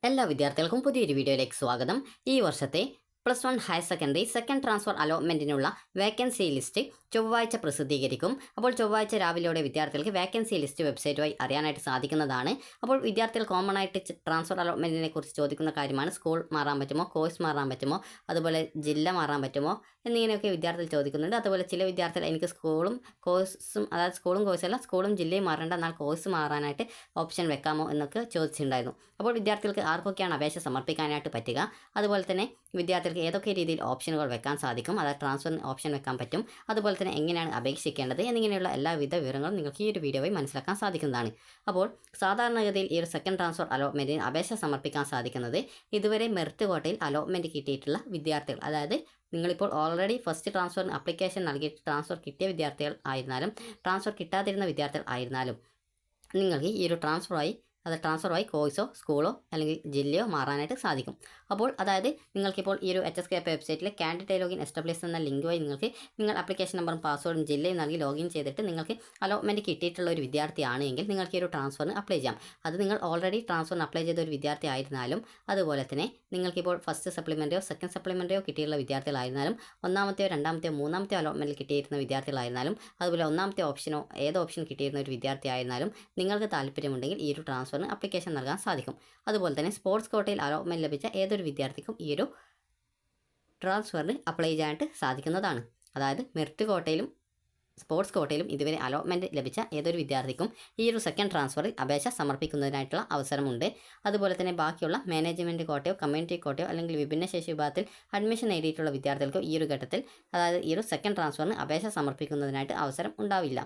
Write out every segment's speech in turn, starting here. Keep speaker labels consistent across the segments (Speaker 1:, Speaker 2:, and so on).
Speaker 1: എല്ലാ വിദ്യാർത്ഥികൾക്കും പുതിയൊരു വീഡിയോയിലേക്ക് സ്വാഗതം. ഈ വർഷത്തെ +1 ഹയർ സെക്കൻഡറി സെക്കൻഡ് ട്രാൻസ്ഫർ അലോട്ട്മെൻറ്റിനുള്ള വേക്കൻസി ലിസ്റ്റ് ചൊവ്വാഴ്ച പ്രസിദ്ധീകരിക്കും. അപ്പോൾ ചൊവ്വാഴ്ച രാവിലെയോടെ വിദ്യാർത്ഥികൾക്ക് വേക്കൻസി ലിസ്റ്റ് വെബ്സൈറ്റ് വഴി അറിയാനായിട്ട് സാധിക്കുന്നതാണ്. അപ്പോൾ വിദ്യാർത്ഥികൾ കോമൺ ആയിട്ട് ട്രാൻസ്ഫർ അലോട്ട്മെൻറ്റിനെ കുറിച്ച് ചോദിക്കുന്ന കാര്യമാണ്. സ്കൂൾ മാറാൻ പറ്റുമോ, കോഴ്സ് മാറാൻ പറ്റുമോ, അതുപോലെ ജില്ല മാറാൻ പറ്റുമോ എന്നിങ്ങനെയൊക്കെ വിദ്യാർത്ഥികൾ ചോദിക്കുന്നുണ്ട്. അതുപോലെ ചില വിദ്യാർത്ഥികൾ എനിക്ക് സ്കൂളും കോഴ്സും, അതായത് സ്കൂളും കോഴ്സല്ല, സ്കൂളും ജില്ലയും മാറേണ്ട, എന്നാൽ കോഴ്സ് മാറാനായിട്ട് ഓപ്ഷൻ വെക്കാമോ എന്നൊക്കെ ചോദിച്ചിട്ടുണ്ടായിരുന്നു. അപ്പോൾ വിദ്യാർത്ഥികൾക്ക് ആർക്കൊക്കെയാണ് അപേക്ഷ സമർപ്പിക്കാനായിട്ട് പറ്റുക, അതുപോലെ തന്നെ വിദ്യാർത്ഥികൾക്ക് ഏതൊക്കെ രീതിയിൽ ഓപ്ഷനുകൾ വെക്കാൻ സാധിക്കും, അതായത് ട്രാൻസ്ഫറിന് ഓപ്ഷൻ വെക്കാൻ പറ്റും, അതുപോലെ തന്നെ എങ്ങനെയാണ് അപേക്ഷിക്കേണ്ടത് എന്നിങ്ങനെയുള്ള എല്ലാവിധ വിവരങ്ങളും നിങ്ങൾക്ക് ഈ ഒരു വീഡിയോ വഴി മനസ്സിലാക്കാൻ സാധിക്കുന്നതാണ്. അപ്പോൾ സാധാരണഗതിയിൽ ഈ ഒരു സെക്കൻഡ് ട്രാൻസ്ഫർ അലോട്ട്മെൻറ്റിന് അപേക്ഷ സമർപ്പിക്കാൻ സാധിക്കുന്നത് ഇതുവരെ മെറിറ്റ് കോട്ടയിൽ അലോട്ട്മെൻറ്റ് കിട്ടിയിട്ടുള്ള വിദ്യാർത്ഥികൾ, അതായത് നിങ്ങളിപ്പോൾ ഓൾറെഡി ഫസ്റ്റ് ട്രാൻസ്ഫറിന് അപ്ലിക്കേഷൻ നൽകിയിട്ട് ട്രാൻസ്ഫർ കിട്ടിയ വിദ്യാർത്ഥികൾ ആയിരുന്നാലും ട്രാൻസ്ഫർ കിട്ടാതിരുന്ന വിദ്യാർത്ഥികൾ ആയിരുന്നാലും നിങ്ങൾക്ക് ഈ ഒരു ട്രാൻസ്ഫറായി കോഴ്സോ സ്കൂളോ അല്ലെങ്കിൽ ജില്ലയോ മാറാനായിട്ട് സാധിക്കും. അപ്പോൾ അതായത് നിങ്ങൾക്കിപ്പോൾ ഈ ഒരു HSK വെബ്സൈറ്റിലെ കാൻഡിഡേറ്റ് ലോഗിൻ എസ്റ്റാബ്ലിഷ് എന്ന ലിങ്ക് വഴി നിങ്ങൾ അപ്ലിക്കേഷൻ നമ്പറും പാസ്വേഡും ജില്ലയും നൽകി ലോഗിൻ ചെയ്തിട്ട് നിങ്ങൾക്ക് അലോട്ട്മെൻറ്റ് കിട്ടിയിട്ടുള്ള ഒരു വിദ്യാർത്ഥിയാണ് എങ്കിൽ നിങ്ങൾക്ക് ഈ ഒരു ട്രാൻസ്ഫറിന് അപ്ലൈ ചെയ്യാം. അത് നിങ്ങൾ ഓൾറെഡി ട്രാൻസ്ഫറിന് അപ്ലൈ ചെയ്ത ഒരു വിദ്യാർത്ഥി ആയിരുന്നാലും, അതുപോലെ തന്നെ നിങ്ങൾക്കിപ്പോൾ ഫസ്റ്റ് സപ്ലിമെൻറ്ററിയോ സെക്കൻഡ് സപ്ലിമെൻറ്ററിയോ കിട്ടിയിട്ടുള്ള വിദ്യാർത്ഥികളായിരുന്നാലും, ഒന്നാമത്തെയോ രണ്ടാമത്തെയോ മൂന്നാമത്തെയോ അലോട്ട്മെൻറ്റിൽ കിട്ടിയിരുന്ന വിദ്യാർത്ഥികളായിരുന്നാലും, അതുപോലെ ഒന്നാമത്തെ ഓപ്ഷനോ ഏത് ഓപ്ഷൻ കിട്ടിയിരുന്ന ഒരു വിദ്യാർത്ഥി ആയിരുന്നാലും നിങ്ങൾക്ക് താല്പര്യമുണ്ടെങ്കിൽ ഈ ഒരു ട്രാൻസ്ഫറിന് അപ്ലിക്കേഷൻ നൽകാൻ സാധിക്കും. അതുപോലെ തന്നെ സ്പോർട്സ് കോട്ടയിൽ അലോട്ട്മെൻറ്റ് ലഭിച്ച ഏതൊരു വിദ്യാർത്ഥിക്കും ഈ ഒരു ട്രാൻസ്ഫറിന് അപ്ലൈ ചെയ്യാനായിട്ട് സാധിക്കുന്നതാണ്. അതായത് മെറിറ്റ് കോട്ടയിലും സ്പോർട്സ് കോട്ടയിലും ഇതുവരെ അലോട്ട്മെൻറ്റ് ലഭിച്ച ഏതൊരു വിദ്യാർത്ഥിക്കും ഈ ഒരു സെക്കൻഡ് ട്രാൻസ്ഫറിൽ അപേക്ഷ സമർപ്പിക്കുന്നതിനായിട്ടുള്ള അവസരമുണ്ട്. അതുപോലെ തന്നെ ബാക്കിയുള്ള മാനേജ്മെൻറ്റ് കോട്ടയോ കമ്മ്യൂണിറ്റി കോട്ടയോ അല്ലെങ്കിൽ വിഭിന്നശേഷി വിഭാഗത്തിൽ അഡ്മിഷൻ നേടിയിട്ടുള്ള വിദ്യാർത്ഥികൾക്ക് ഈ ഒരു ഘട്ടത്തിൽ, അതായത് ഈ ഒരു സെക്കൻഡ് ട്രാൻസ്ഫറിന് അപേക്ഷ സമർപ്പിക്കുന്നതിനായിട്ട് അവസരം ഉണ്ടാവില്ല.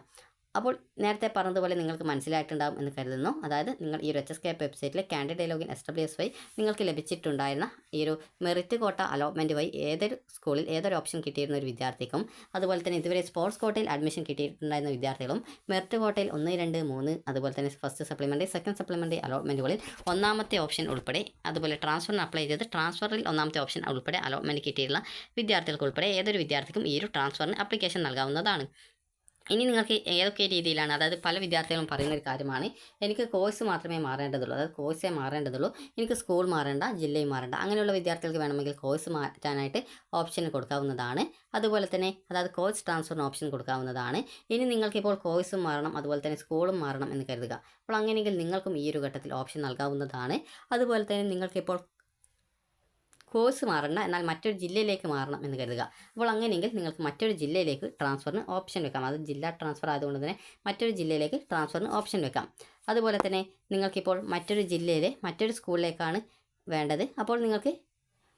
Speaker 1: അപ്പോൾ നേരത്തെ പറഞ്ഞതുപോലെ നിങ്ങൾക്ക് മനസ്സിലായിട്ടുണ്ടാകും എന്ന് കരുതുന്നു. അതായത് നിങ്ങൾ ഈ ഒരു HSK വെബ്സൈറ്റിലെ കാൻഡിഡേറ്റ് ലോഗിൻ എസ്റ്റാബ്ലിഷ് വഴി നിങ്ങൾക്ക് ലഭിച്ചിട്ടുണ്ടായിരുന്ന ഈ ഒരു മെറിറ്റ് കോട്ട അലോട്ട്മെൻറ്റ് വഴി ഏതൊരു സ്കൂളിൽ ഏതൊരു ഓപ്ഷൻ കിട്ടിയിരുന്ന ഒരു വിദ്യാർത്ഥിക്കും, അതുപോലെ തന്നെ ഇതുവരെ സ്പോർട്സ് കോട്ടയിൽ അഡ്മിഷൻ കിട്ടിയിട്ടുണ്ടായിരുന്ന വിദ്യാർത്ഥികളും മെറിറ്റ് കോട്ടയിൽ 1, 2, 3, അതുപോലെ തന്നെ ഫസ്റ്റ് സപ്ലിമെൻ്ററി സെക്കൻഡ് സപ്ലിമെൻ്ററി അലോട്ട്മെൻറ്റുകളിൽ ഒന്നാമത്തെ ഓപ്ഷൻ ഉൾപ്പെടെ, അതുപോലെ ട്രാൻസ്ഫറിന് അപ്ലൈ ചെയ്ത് ട്രാൻസ്ഫറിൽ ഒന്നാമത്തെ ഓപ്ഷൻ ഉൾപ്പെടെ അലോട്ട്മെൻറ്റ് കിട്ടിയിട്ടുള്ള വിദ്യാർത്ഥികൾക്ക് ഉൾപ്പെടെ ഏതൊരു വിദ്യാർത്ഥിക്കും ഈ ഒരു ട്രാൻസ്ഫറിന് അപ്ലിക്കേഷൻ നൽകാവുന്നതാണ്. ഇനി നിങ്ങൾക്ക് ഏതൊക്കെ രീതിയിലാണ്, അതായത് പല വിദ്യാർത്ഥികളും പറയുന്ന ഒരു കാര്യമാണ്, എനിക്ക് കോഴ്സ് മാത്രമേ മാറേണ്ടതുള്ളൂ, അതായത് കോഴ്സേ മാറേണ്ടതുള്ളൂ, എനിക്ക് സ്കൂൾ മാറേണ്ട, ജില്ലയും മാറേണ്ട. അങ്ങനെയുള്ള വിദ്യാർത്ഥികൾക്ക് വേണമെങ്കിൽ കോഴ്സ് മാറ്റാനായിട്ട് ഓപ്ഷൻ കൊടുക്കാവുന്നതാണ്. അതുപോലെ തന്നെ അതായത് കോഴ്സ് ട്രാൻസ്ഫറിന് ഓപ്ഷൻ കൊടുക്കാവുന്നതാണ്. ഇനി നിങ്ങൾക്കിപ്പോൾ കോഴ്സും മാറണം, അതുപോലെ തന്നെ സ്കൂളും മാറണം എന്ന് കരുതുക. അപ്പോൾ അങ്ങനെയെങ്കിൽ നിങ്ങൾക്കും ഈ ഒരു ഘട്ടത്തിൽ ഓപ്ഷൻ നൽകാവുന്നതാണ്. അതുപോലെ തന്നെ നിങ്ങൾക്കിപ്പോൾ കോഴ്സ് മാറണ്ട, എന്നാൽ മറ്റൊരു ജില്ലയിലേക്ക് മാറണം എന്ന് കരുതുക. അപ്പോൾ അങ്ങനെയെങ്കിൽ നിങ്ങൾക്ക് മറ്റൊരു ജില്ലയിലേക്ക് ട്രാൻസ്ഫറിന് ഓപ്ഷൻ വെക്കാം. അത് ജില്ലാ ട്രാൻസ്ഫർ ആയതുകൊണ്ട് തന്നെ മറ്റൊരു ജില്ലയിലേക്ക് ട്രാൻസ്ഫറിന് ഓപ്ഷൻ വെക്കാം. അതുപോലെ തന്നെ നിങ്ങൾക്കിപ്പോൾ മറ്റൊരു ജില്ലയിലെ മറ്റൊരു സ്കൂളിലേക്കാണ് വേണ്ടത്. അപ്പോൾ നിങ്ങൾക്ക്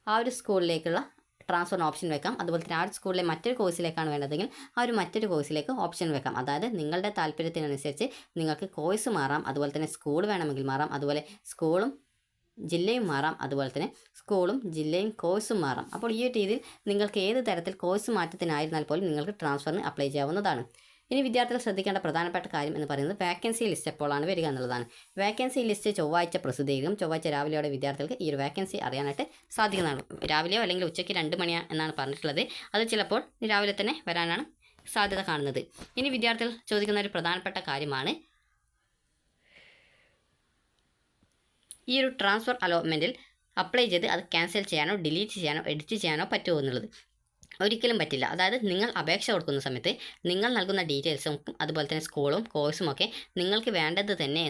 Speaker 1: ആ ഒരു സ്കൂളിലേക്കുള്ള ട്രാൻസ്ഫറിന് ഓപ്ഷൻ വെക്കാം. അതുപോലെ തന്നെ ആ ഒരു സ്കൂളിലെ മറ്റൊരു കോഴ്സിലേക്കാണ് വേണ്ടതെങ്കിൽ ആ ഒരു മറ്റൊരു കോഴ്സിലേക്ക് ഓപ്ഷൻ വെക്കാം. അതായത് നിങ്ങളുടെ താല്പര്യത്തിനനുസരിച്ച് നിങ്ങൾക്ക് കോഴ്സ് മാറാം, അതുപോലെ തന്നെ സ്കൂൾ വേണമെങ്കിൽ മാറാം, അതുപോലെ സ്കൂളും ജില്ലയും മാറാം, അതുപോലെ തന്നെ സ്കൂളും ജില്ലയും കോഴ്സും മാറാം. അപ്പോൾ ഈ ഒരു രീതിയിൽ നിങ്ങൾക്ക് ഏത് തരത്തിൽ കോഴ്സ് മാറ്റത്തിനായിരുന്നാൽ പോലും നിങ്ങൾക്ക് ട്രാൻസ്ഫറിന് അപ്ലൈ ചെയ്യാവുന്നതാണ്. ഇനി വിദ്യാർത്ഥികൾ ശ്രദ്ധിക്കേണ്ട പ്രധാനപ്പെട്ട കാര്യം എന്ന് പറയുന്നത് വേക്കൻസി ലിസ്റ്റ് എപ്പോഴാണ് വരിക എന്നുള്ളതാണ്. വേക്കൻസി ലിസ്റ്റ് ചൊവ്വാഴ്ച പ്രസിദ്ധീകരിക്കും. ചൊവ്വാഴ്ച രാവിലെയോടെ വിദ്യാർത്ഥികൾക്ക് ഈ ഒരു വേക്കൻസി അറിയാനായിട്ട് സാധിക്കുന്നതാണ്. രാവിലെയോ അല്ലെങ്കിൽ ഉച്ചയ്ക്ക് 2 മണി എന്നാണ് പറഞ്ഞിട്ടുള്ളത്. അത് ചിലപ്പോൾ രാവിലെ തന്നെ വരാനാണ് സാധ്യത കാണുന്നത്. ഇനി വിദ്യാർത്ഥികൾ ചോദിക്കുന്ന ഒരു പ്രധാനപ്പെട്ട കാര്യമാണ്, ഈ ഒരു ട്രാൻസ്ഫർ അലോട്ട്മെൻറ്റിൽ അപ്ലൈ ചെയ്ത് അത് ക്യാൻസൽ ചെയ്യാനോ ഡിലീറ്റ് ചെയ്യാനോ എഡിറ്റ് ചെയ്യാനോ പറ്റുമോ എന്നുള്ളത്. ഒരിക്കലും പറ്റില്ല. അതായത് നിങ്ങൾ അപേക്ഷ കൊടുക്കുന്ന സമയത്ത് നിങ്ങൾ നൽകുന്ന ഡീറ്റെയിൽസും അതുപോലെ തന്നെ സ്കൂളും കോഴ്സും ഒക്കെ നിങ്ങൾക്ക് വേണ്ടത് തന്നെ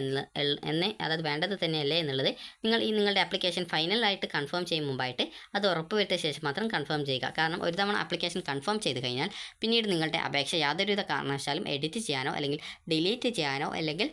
Speaker 1: അതായത് വേണ്ടത് തന്നെയല്ലേ എന്നുള്ളത് നിങ്ങളുടെ ആപ്ലിക്കേഷൻ ഫൈനലായിട്ട് കൺഫേം ചെയ്യും മുമ്പായിട്ട് അത് ഉറപ്പുവരുത്തിയ ശേഷം മാത്രം കൺഫേം ചെയ്യുക. കാരണം ഒരു തവണ ആപ്ലിക്കേഷൻ കൺഫേം ചെയ്ത് കഴിഞ്ഞാൽ പിന്നീട് നിങ്ങളുടെ അപേക്ഷ യാതൊരുവിധ കാരണവശാലും എഡിറ്റ് ചെയ്യാനോ അല്ലെങ്കിൽ ഡിലീറ്റ് ചെയ്യാനോ അല്ലെങ്കിൽ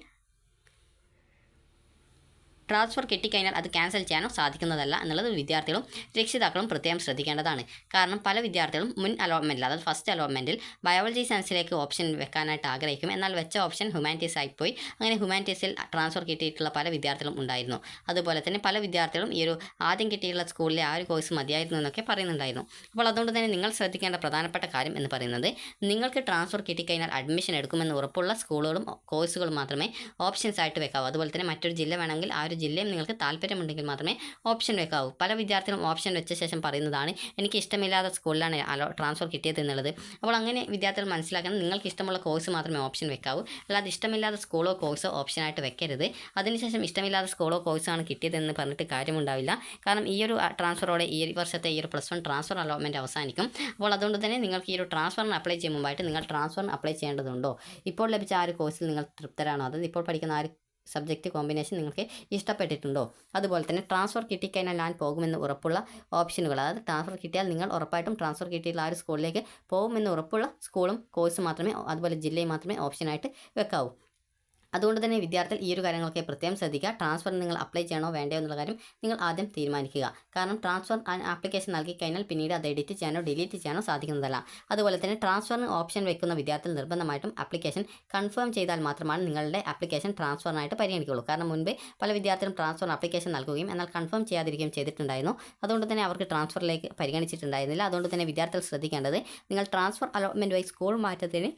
Speaker 1: ട്രാൻസ്ഫർ കിട്ടിക്കഴിഞ്ഞാൽ അത് ക്യാൻസൽ ചെയ്യാനോ സാധിക്കുന്നതല്ല എന്നുള്ളത് വിദ്യാർത്ഥികളും രക്ഷിതാക്കളും പ്രത്യേകം ശ്രദ്ധിക്കേണ്ടതാണ്. കാരണം പല വിദ്യാർത്ഥികളും മുൻ അലോട്ട്മെൻറ്റിൽ, അതായത് ഫസ്റ്റ് അലോട്ട്മെൻറ്റിൽ ബയോളജി സയൻസിലേക്ക് ഓപ്ഷൻ വെക്കാനായിട്ട് ആഗ്രഹിക്കും. എന്നാൽ വെച്ച ഓപ്ഷൻ ഹ്യൂമാനിറ്റീസ് ആയിപ്പോയി. അങ്ങനെ ഹ്യൂമാനിറ്റീസിൽ ട്രാൻസ്ഫർ കിട്ടിയിട്ടുള്ള പല വിദ്യാർത്ഥികളും ഉണ്ടായിരുന്നു. അതുപോലെ തന്നെ പല വിദ്യാർത്ഥികളും ഈ ഒരു ആദ്യം കിട്ടിയിട്ടുള്ള സ്കൂളിലെ ആ ഒരു കോഴ്സ് മതിയായിരുന്നു എന്നൊക്കെ പറയുന്നുണ്ടായിരുന്നു. അപ്പോൾ അതുകൊണ്ട് തന്നെ നിങ്ങൾ ശ്രദ്ധിക്കേണ്ട പ്രധാനപ്പെട്ട കാര്യം എന്ന് പറയുന്നത്, നിങ്ങൾക്ക് ട്രാൻസ്ഫർ കിട്ടിക്കഴിഞ്ഞാൽ അഡ്മിഷൻ എടുക്കുമെന്ന് ഉറപ്പുള്ള സ്കൂളുകളും കോഴ്സുകളും മാത്രമേ ഓപ്ഷൻസ് ആയിട്ട് വെക്കാവൂ. അതുപോലെ തന്നെ മറ്റൊരു ജില്ല വേണമെങ്കിൽ ആ ഒരു ഒരു ജില്ലയും നിങ്ങൾക്ക് താല്പര്യമുണ്ടെങ്കിൽ മാത്രമേ ഓപ്ഷൻ വെക്കാവൂ. പല വിദ്യാർത്ഥികളും ഓപ്ഷൻ വെച്ച ശേഷം പറയുന്നതാണ് എനിക്ക് ഇഷ്ടമില്ലാത്ത സ്കൂളിലാണ് ട്രാൻസ്ഫർ കിട്ടിയത് എന്നുള്ളത്. അപ്പോൾ അങ്ങനെ വിദ്യാർത്ഥികൾ മനസ്സിലാക്കണം, നിങ്ങൾക്ക് ഇഷ്ടമുള്ള കോഴ്സ് മാത്രമേ ഓപ്ഷൻ വെക്കാവൂ, അല്ലാതെ ഇഷ്ടമില്ലാത്ത സ്കൂളോ കോഴ്സോ ഓപ്ഷനായിട്ട് വെക്കരുത്. അതിനുശേഷം ഇഷ്ടമില്ലാത്ത സ്കൂളോ കോഴ്സാണ് കിട്ടിയതെന്ന് പറഞ്ഞിട്ട് കാര്യമുണ്ടാവില്ല. കാരണം ഈ ഒരു ട്രാൻസ്ഫറോടെ ഈ വർഷത്തെ ഈ ഒരു +1 ട്രാൻസ്ഫർ അലോട്ട്മെൻറ്റ് അവസാനിക്കും. അപ്പോൾ അതുകൊണ്ട് തന്നെ നിങ്ങൾക്ക് ഈ ഒരു ട്രാൻസ്ഫറിന് അപ്ലൈ ചെയ്യും മുമ്പായിട്ട് നിങ്ങൾ ട്രാൻസ്ഫറിന് അപ്ലൈ ചെയ്യേണ്ടതുണ്ടോ, ഇപ്പോൾ ലഭിച്ച ആ ഒരു കോഴ്സിൽ നിങ്ങൾ തൃപ്തരാണോ, അതായത് ഇപ്പോൾ പഠിക്കുന്ന ആ ഒരു സബ്ജക്റ്റ് കോമ്പിനേഷൻ നിങ്ങൾക്ക് ഇഷ്ടപ്പെട്ടിട്ടുണ്ടോ, അതുപോലെ തന്നെ ട്രാൻസ്ഫർ കിട്ടിക്കഴിഞ്ഞാൽ ഞാൻ പോകുമെന്ന് ഉറപ്പുള്ള ഓപ്ഷനുകൾ, അതായത് ട്രാൻസ്ഫർ കിട്ടിയാൽ നിങ്ങൾ ഉറപ്പായിട്ടും ട്രാൻസ്ഫർ കിട്ടിയിട്ടുള്ള ആ ഒരു സ്കൂളിലേക്ക് പോകുമെന്ന് ഉറപ്പുള്ള സ്കൂളും കോഴ്സും മാത്രമേ, അതുപോലെ ജില്ലയും മാത്രമേ ഓപ്ഷനായിട്ട് വെക്കാവൂ. അതുകൊണ്ട് തന്നെ വിദ്യാർത്ഥികൾ ഈ ഒരു കാര്യങ്ങളൊക്കെ പ്രത്യേകം ശ്രദ്ധിക്കുക. ട്രാൻസ്ഫറിന് നിങ്ങൾ അപ്ലൈ ചെയ്യണോ വേണ്ടയോ എന്നുള്ള കാര്യം നിങ്ങൾ ആദ്യം തീരുമാനിക്കുക. കാരണം ട്രാൻസ്ഫർ ആപ്ലിക്കേഷൻ നൽകി കഴിഞ്ഞാൽ പിന്നീട് അത് എഡിറ്റ് ചെയ്യാനോ ഡിലീറ്റ് ചെയ്യാനോ സാധിക്കുന്നതല്ല. അതുപോലെ തന്നെ ട്രാൻസ്ഫറിന് ഓപ്ഷൻ വെക്കുന്ന വിദ്യാർത്ഥികൾ നിർബന്ധമായിട്ടും ആപ്ലിക്കേഷൻ കൺഫേം ചെയ്താൽ മാത്രമാണ് നിങ്ങളുടെ ആപ്ലിക്കേഷൻ ട്രാൻസ്ഫറിനായിട്ട് പരിഗണിക്കുകയുള്ളൂ. കാരണം മുൻപ് പല വിദ്യാർത്ഥികളും ട്രാൻസ്ഫർ ആപ്ലിക്കേഷൻ നൽകുകയും എന്നാൽ കൺഫേം ചെയ്യാതിരിക്കുകയും ചെയ്തിട്ടുണ്ടായിരുന്നു. അതുകൊണ്ട് തന്നെ അവർക്ക് ട്രാൻസ്ഫറിലേക്ക് പരിഗണിച്ചിട്ടുണ്ടായിരുന്നില്ല. അതുകൊണ്ട് തന്നെ വിദ്യാർത്ഥികൾ ശ്രദ്ധിക്കേണ്ടത്, നിങ്ങൾ ട്രാൻസ്ഫർ അലോട്ട്മെൻറ്റ് വഴി സ്കൂൾ മാറ്റത്തിന്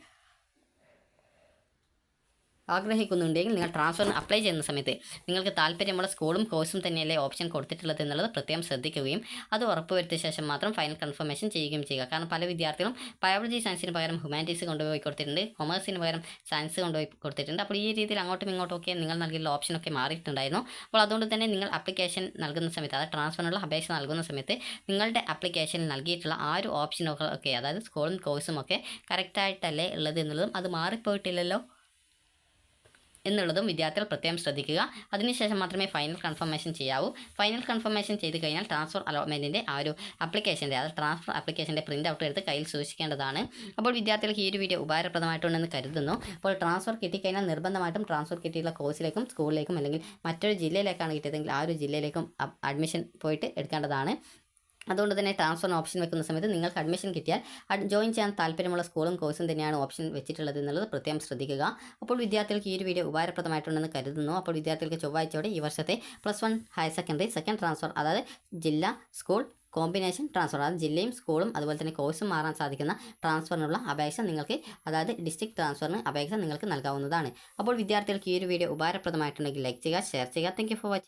Speaker 1: ആഗ്രഹിക്കുന്നുണ്ടെങ്കിൽ നിങ്ങൾ ട്രാൻസ്ഫറിന് അപ്ലൈ ചെയ്യുന്ന സമയത്ത് നിങ്ങൾക്ക് താല്പര്യമുള്ള സ്കൂളും കോഴ്സും തന്നെയല്ലേ ഓപ്ഷൻ കൊടുത്തിട്ടുള്ളത് എന്നുള്ളത് പ്രത്യേകം ശ്രദ്ധിക്കുകയും അത് ഉറപ്പുവരുത്തിയ ശേഷം മാത്രം ഫൈനൽ കൺഫർമേഷൻ ചെയ്യുകയും ചെയ്യുക. കാരണം പല വിദ്യാർത്ഥികളും ബയോളജി സയൻസിന് പകരം ഹ്യൂമാനിറ്റീസ് കൊണ്ടുപോയി കൊടുത്തിട്ടുണ്ട്, കൊമേഴ്സിന് പകരം സയൻസ് കൊണ്ടുപോയി കൊടുത്തിട്ടുണ്ട്. അപ്പോൾ ഈ രീതിയിൽ അങ്ങോട്ടും ഇങ്ങോട്ടുമൊക്കെ നിങ്ങൾ നൽകിയുള്ള ഓപ്ഷനൊക്കെ മാറിയിട്ടുണ്ടായിരുന്നു. അപ്പോൾ അതുകൊണ്ട് തന്നെ നിങ്ങൾ ആപ്ലിക്കേഷൻ നൽകുന്ന സമയത്ത്, അതായത് ട്രാൻസ്ഫറിനുള്ള അപേക്ഷ നൽകുന്ന സമയത്ത് നിങ്ങളുടെ ആപ്ലിക്കേഷനിൽ നൽകിയിട്ടുള്ള ആ ഒരു ഓപ്ഷനുകളൊക്കെ, അതായത് സ്കൂളും കോഴ്സും ഒക്കെ കറക്റ്റായിട്ടല്ലേ ഉള്ളത് എന്നുള്ളതും അത് മാറിപ്പോയിട്ടില്ലല്ലോ എന്നുള്ളതും വിദ്യാർത്ഥികൾ പ്രത്യേകം ശ്രദ്ധിക്കുക. അതിനുശേഷം മാത്രമേ ഫൈനൽ കൺഫർമേഷൻ ചെയ്യാവൂ. ഫൈനൽ കൺഫർമേഷൻ ചെയ്ത് കഴിഞ്ഞാൽ ട്രാൻസ്ഫർ അലോട്ട്മെൻറ്റിൻ്റെ ആ ഒരു ആപ്ലിക്കേഷൻ്റെ, അതായത് ട്രാൻസ്ഫർ ആപ്ലിക്കേഷൻ്റെ പ്രിൻ്റ് ഔട്ട് എടുത്ത് കയ്യിൽ സൂക്ഷിക്കേണ്ടതാണ്. അപ്പോൾ വിദ്യാർത്ഥികൾക്ക് ഈ ഒരു വീഡിയോ ഉപകാരപ്രദമായിട്ടുണ്ടെന്ന് കരുതുന്നു. അപ്പോൾ ട്രാൻസ്ഫർ കിട്ടിക്കഴിഞ്ഞാൽ നിർബന്ധമായിട്ടും ട്രാൻസ്ഫർ കിട്ടിയുള്ള കോഴ്സിലേക്കും സ്കൂളിലേക്കും അല്ലെങ്കിൽ മറ്റൊരു ജില്ലയിലേക്കാണ് കിട്ടിയതെങ്കിൽ ആ ഒരു ജില്ലയിലേക്കും അഡ്മിഷൻ പോയിട്ട് എടുക്കേണ്ടതാണ്. അതുകൊണ്ട് തന്നെ ട്രാൻസ്ഫറിന് ഓപ്ഷൻ വെക്കുന്ന സമയത്ത് നിങ്ങൾക്ക് അഡ്മിഷൻ കിട്ടിയാൽ ജോയിൻ ചെയ്യാൻ താല്പര്യമുള്ള സ്കൂളും കോഴ്സും തന്നെയാണ് ഓപ്ഷൻ വെച്ചിട്ടുള്ളത് എന്നുള്ളത് പ്രത്യേകം ശ്രദ്ധിക്കുക. അപ്പോൾ വിദ്യാർത്ഥികൾക്ക് ഈ ഒരു വീഡിയോ ഉപകാരപ്രദമായിട്ടുണ്ടെന്ന് കരുതുന്നു. അപ്പോൾ വിദ്യാർത്ഥികൾക്ക് ചൊവ്വാഴ്ചയോടെ ഈ വർഷത്തെ +1 ഹയർ സെക്കൻഡറി സെക്കൻഡ് ട്രാൻസ്ഫർ, അതായത് ജില്ല സ്കൂൾ കോമ്പിനേഷൻ ട്രാൻസ്ഫർ, അതായത് ജില്ലയും സ്കൂളും അതുപോലെ തന്നെ കോഴ്സും മാറാൻ സാധിക്കുന്ന ട്രാൻസ്ഫറിനുള്ള അപേക്ഷ നിങ്ങൾക്ക്, അതായത് ഡിസ്ട്രിക്ട് ട്രാൻസ്ഫറിന് അപേക്ഷ നിങ്ങൾക്ക് നൽകാവുന്നതാണ്. അപ്പോൾ വിദ്യാർത്ഥികൾക്ക് ഈ ഒരു വീഡിയോ ഉപകാരപ്രദമായിട്ടുണ്ടെങ്കിൽ ലൈക്ക് ചെയ്യുക, ഷെയർ ചെയ്യുക. Thank you for watching.